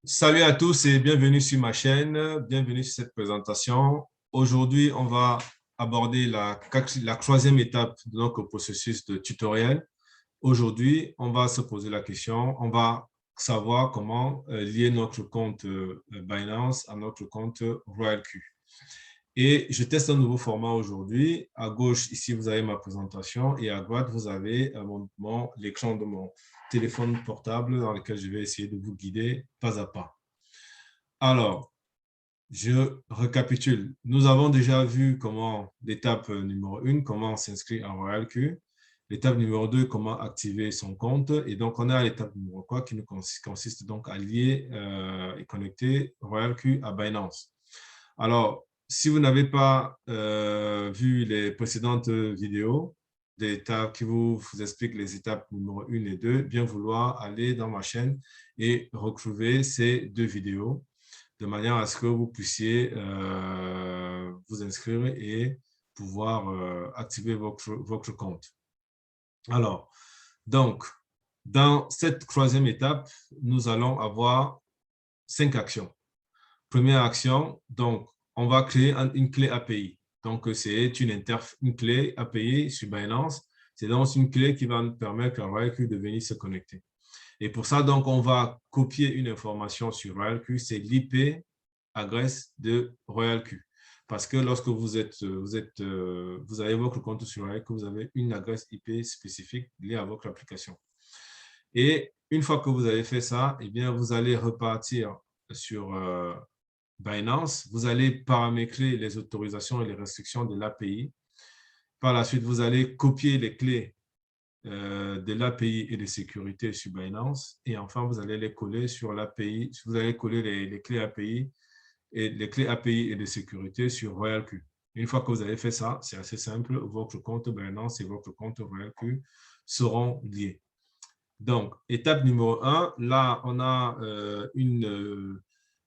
Salut à tous et bienvenue sur ma chaîne, bienvenue sur cette présentation. Aujourd'hui, on va aborder la troisième étape de notre processus de tutoriel. Aujourd'hui, on va se poser la question, on va savoir comment lier notre compte Binance à notre compte RoyalQ. Et je teste un nouveau format aujourd'hui. À gauche, ici, vous avez ma présentation et à droite, vous avez l'écran de mon téléphone portable dans lequel je vais essayer de vous guider pas à pas. Alors, je récapitule. Nous avons déjà vu comment l'étape numéro 1, comment s'inscrire en RoyalQ. L'étape numéro 2, comment activer son compte. Et donc, on est à l'étape numéro 3 qui nous consiste donc à lier et connecter RoyalQ à Binance. Alors, si vous n'avez pas vu les précédentes vidéos d'étapes qui vous expliquent les étapes numéro 1 et 2, bien vouloir aller dans ma chaîne et retrouver ces deux vidéos de manière à ce que vous puissiez vous inscrire et pouvoir activer votre compte. Alors, donc, dans cette troisième étape, nous allons avoir 5 actions. Première action, donc, on va créer une clé API. Donc, c'est une clé API sur Binance. C'est donc une clé qui va nous permettre à RoyalQ de venir se connecter. Et pour ça, donc, on va copier une information sur RoyalQ, c'est l'IP adresse de RoyalQ. Parce que lorsque vous avez votre compte sur RoyalQ, vous avez une adresse IP spécifique liée à votre application. Et une fois que vous avez fait ça, eh bien, vous allez repartir sur Binance. Vous allez paramétrer les autorisations et les restrictions de l'API. Par la suite, vous allez copier les clés de l'API et de sécurité sur Binance. Et enfin, vous allez les coller sur l'API. Vous allez coller les clés API et les clés API et de sécurité sur RoyalQ. Une fois que vous avez fait ça, c'est assez simple. Votre compte Binance et votre compte RoyalQ seront liés. Donc, étape numéro 1, là, on a une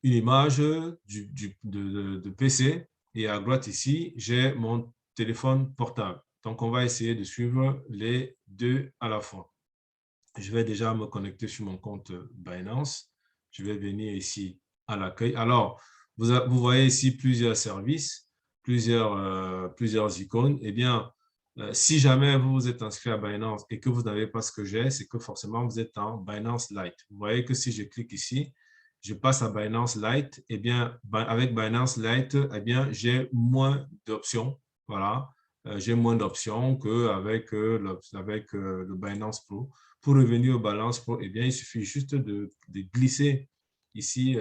image de PC et à droite ici, j'ai mon téléphone portable. Donc, on va essayer de suivre les deux à la fois. Je vais déjà me connecter sur mon compte Binance. Je vais venir ici à l'accueil. Alors, vous voyez ici plusieurs services, plusieurs icônes. Eh bien, si jamais vous vous êtes inscrit à Binance et que vous n'avez pas ce que j'ai, c'est que forcément vous êtes en Binance Lite. Vous voyez que si je clique ici, je passe à Binance Lite. Eh bien, avec Binance Lite, eh bien, j'ai moins d'options. Voilà. J'ai moins d'options qu'avec le Binance Pro. Pour revenir au Balance Pro, eh bien, il suffit juste de glisser ici,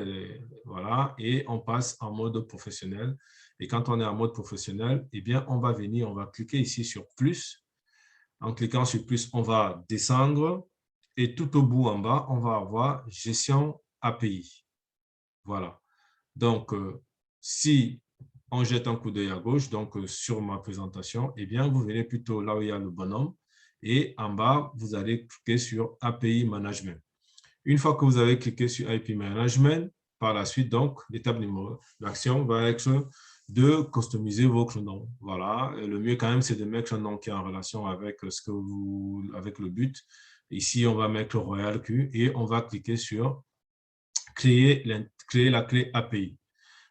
voilà, et on passe en mode professionnel. Et quand on est en mode professionnel, eh bien, on va venir, on va cliquer ici sur plus. En cliquant sur plus, on va descendre et tout au bout en bas, on va avoir gestion API. Voilà. Donc, si on jette un coup d'œil à gauche, donc sur ma présentation, eh bien, vous venez plutôt là où il y a le bonhomme et en bas, vous allez cliquer sur API Management. Une fois que vous avez cliqué sur API Management, par la suite, donc, l'étape numéro d'action va être de customiser votre nom. Voilà. Le mieux quand même, c'est de mettre un nom qui est en relation avec avec le but. Ici, on va mettre RoyalQ et on va cliquer sur créer la clé API.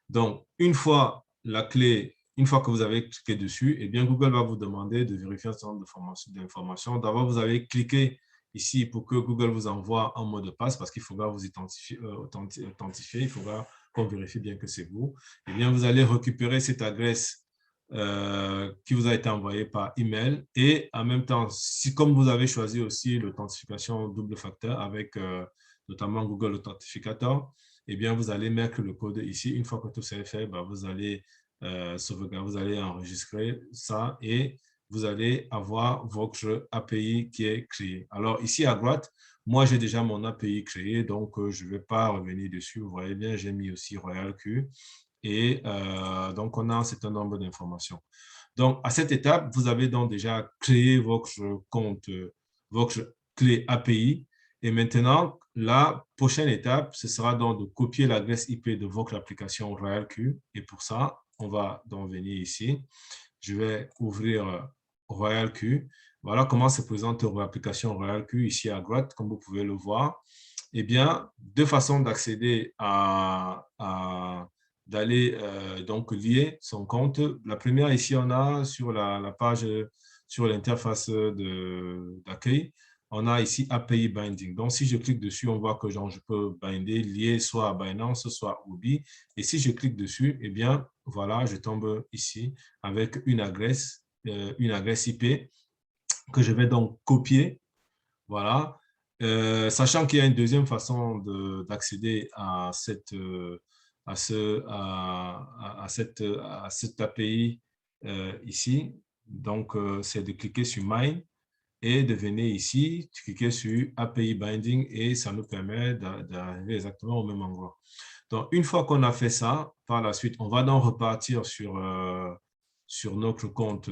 Donc, une fois que vous avez cliqué dessus, eh bien, Google va vous demander de vérifier un certain nombre d'informations. D'abord, vous avez cliqué ici pour que Google vous envoie un mot de passe parce qu'il faudra vous authentifier, il faudra qu'on vérifie bien que c'est vous. Eh bien, vous allez récupérer cette adresse qui vous a été envoyée par email et en même temps, si comme vous avez choisi aussi l'authentification double facteur avec notamment Google Authentificator, eh bien, vous allez mettre le code ici. Une fois que tout ça est fait, vous allez sauvegarder, vous allez enregistrer ça et vous allez avoir votre API qui est créé. Alors, ici à droite, moi, j'ai déjà mon API créé, donc je ne vais pas revenir dessus. Vous voyez bien, j'ai mis aussi RoyalQ et donc, on a un certain nombre d'informations. Donc, à cette étape, vous avez donc déjà créé votre compte, votre clé API. Et maintenant, la prochaine étape, ce sera donc de copier l'adresse IP de votre application RoyalQ. Et pour ça, on va donc venir ici. Je vais ouvrir RoyalQ. Voilà comment se présente l'application RoyalQ ici à droite, comme vous pouvez le voir. eh bien, deux façons d'accéder d'aller donc lier son compte. La première, ici, on a sur la page, sur l'interface d'accueil, on a ici API Binding. Donc, si je clique dessus, on voit que genre, je peux binder, lier soit à Binance, soit à Huobi. Et si je clique dessus, eh bien, voilà, je tombe ici avec une adresse IP que je vais donc copier. Voilà. Sachant qu'il y a une deuxième façon d'accéder à cette API ici. Donc, c'est de cliquer sur Mine et de venir ici, cliquer sur API Binding et ça nous permet d'arriver exactement au même endroit. Donc, une fois qu'on a fait ça, par la suite, on va donc repartir sur notre compte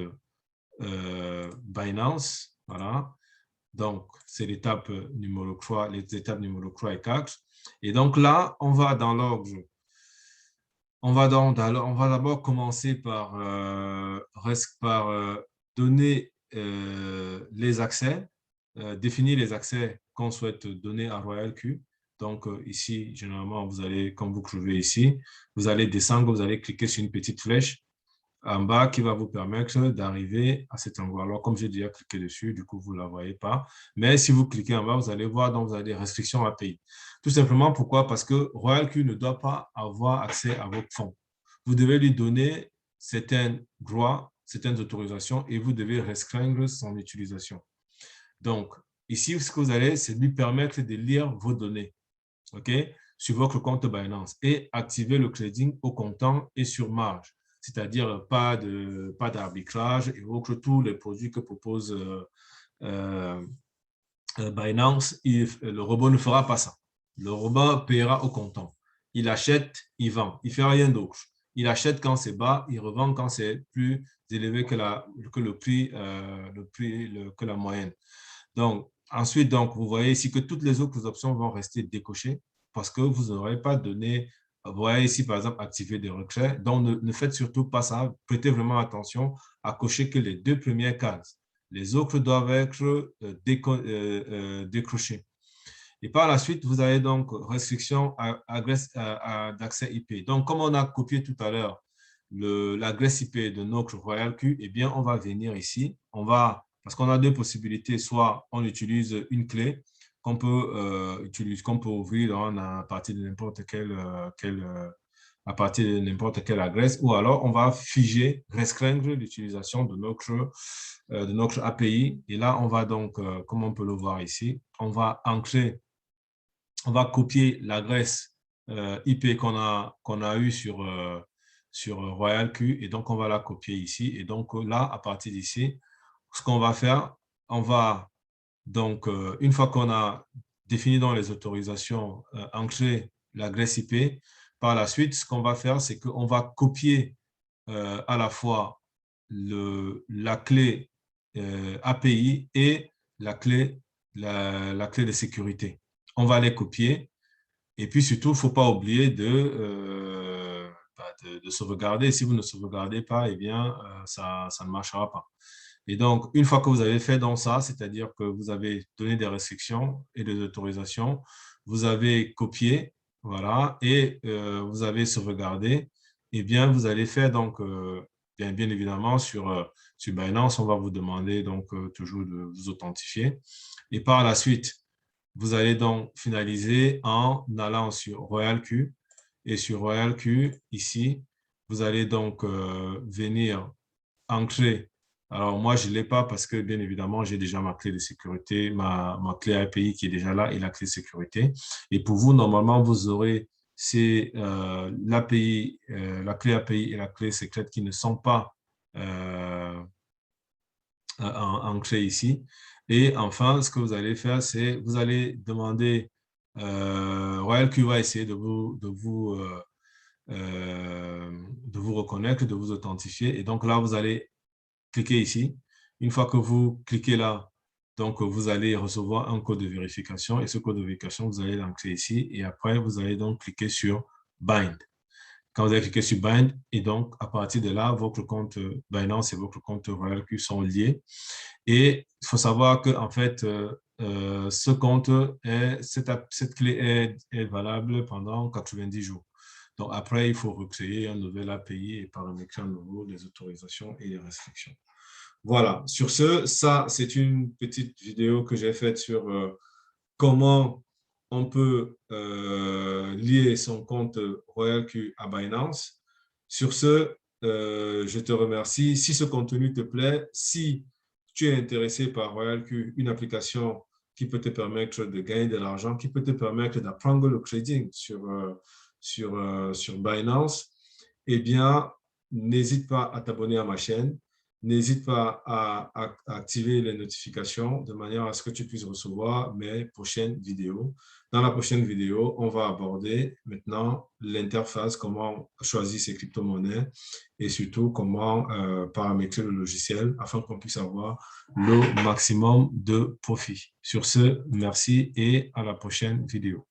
Binance. Voilà. Donc, c'est l'étape numéro 3, les étapes numéro 3 et 4. Et donc là, on va dans l'ordre. On va d'abord commencer par donner les accès, définir les accès qu'on souhaite donner à RoyalQ. Donc ici, généralement, vous allez, comme vous trouvez ici, vous allez descendre, vous allez cliquer sur une petite flèche en bas qui va vous permettre d'arriver à cet endroit. Alors, comme j'ai déjà cliqué dessus, du coup, vous ne la voyez pas. Mais si vous cliquez en bas, vous allez voir, donc vous avez des restrictions API. Tout simplement, pourquoi? Parce que RoyalQ ne doit pas avoir accès à votre fonds. Vous devez lui donner certains droits, certaines autorisations et vous devez restreindre son utilisation. Donc, ici, ce que vous allez, c'est lui permettre de lire vos données, OK, sur votre compte Binance et activer le trading au comptant et sur marge, c'est-à-dire pas d'arbitrage et autres, tous les produits que propose Binance, le robot ne fera pas ça. Le robot paiera au comptant. Il achète, il vend, il ne fait rien d'autre. Il achète quand c'est bas, il revend quand c'est plus élevé que le prix, que la moyenne. Donc, ensuite, donc, vous voyez ici que toutes les autres options vont rester décochées parce que vous n'aurez pas donné, vous voyez ici, par exemple, activer des retraits. Donc, ne faites surtout pas ça. Prêtez vraiment attention à cocher que les deux premières cases. Les autres doivent être décrochés. Et par la suite, vous avez donc restriction d'accès IP. Donc, comme on a copié tout à l'heure l'adresse IP de notre RoyalQ, eh bien, on va venir ici. Parce qu'on a deux possibilités. Soit on utilise une clé qu'on peut ouvrir à partir de n'importe quelle adresse, ou alors on va figer, restreindre l'utilisation de notre API. Et là, on va donc, comme on peut le voir ici, on va copier l'adresse IP qu'on a eue sur RoyalQ, et donc on va la copier ici. Et donc là, à partir d'ici, ce qu'on va faire, on va donc, une fois qu'on a défini dans les autorisations, ancrer l'adresse IP, par la suite, ce qu'on va faire, c'est qu'on va copier à la fois la clé API et la clé de sécurité. On va les copier. Et puis surtout, il ne faut pas oublier de sauvegarder. Si vous ne sauvegardez pas, eh bien, ça ne marchera pas. Et donc, une fois que vous avez fait donc ça, c'est-à-dire que vous avez donné des restrictions et des autorisations, vous avez copié, voilà, et vous avez sauvegardé, eh bien, vous allez faire donc, bien évidemment, sur Binance, on va vous demander donc toujours de vous authentifier. Et par la suite, vous allez donc finaliser en allant sur RoyalQ. Et sur RoyalQ, ici, vous allez donc venir ancrer. Alors, moi, je ne l'ai pas parce que, bien évidemment, j'ai déjà ma clé de sécurité, ma clé API qui est déjà là et la clé de sécurité. Et pour vous, normalement, vous aurez l'API, la clé API et la clé secrète qui ne sont pas ancrées ici. Et enfin, ce que vous allez faire, c'est vous allez demander, RoyalQ va essayer de vous reconnaître, de vous authentifier. Et donc là, vous allez cliquez ici. Une fois que vous cliquez là, donc vous allez recevoir un code de vérification et ce code de vérification, vous allez l'entrer ici et après, vous allez donc cliquer sur Bind. Quand vous allez cliquer sur Bind, et donc à partir de là, votre compte Binance et votre compte RoyalQ sont liés. Et il faut savoir que en fait, ce compte cette clé est valable pendant 90 jours. Donc, après, il faut recréer un nouvel API et paramétrer à nouveau les autorisations et les restrictions. Voilà. Sur ce, ça, c'est une petite vidéo que j'ai faite sur comment on peut lier son compte RoyalQ à Binance. Sur ce, je te remercie. Si ce contenu te plaît, si tu es intéressé par RoyalQ, une application qui peut te permettre de gagner de l'argent, qui peut te permettre d'apprendre le trading sur Binance, eh bien, n'hésite pas à t'abonner à ma chaîne. N'hésite pas à activer les notifications de manière à ce que tu puisses recevoir mes prochaines vidéos. Dans la prochaine vidéo, on va aborder maintenant l'interface, comment choisir ses crypto-monnaies et surtout comment paramétrer le logiciel afin qu'on puisse avoir le maximum de profit. Sur ce, merci et à la prochaine vidéo.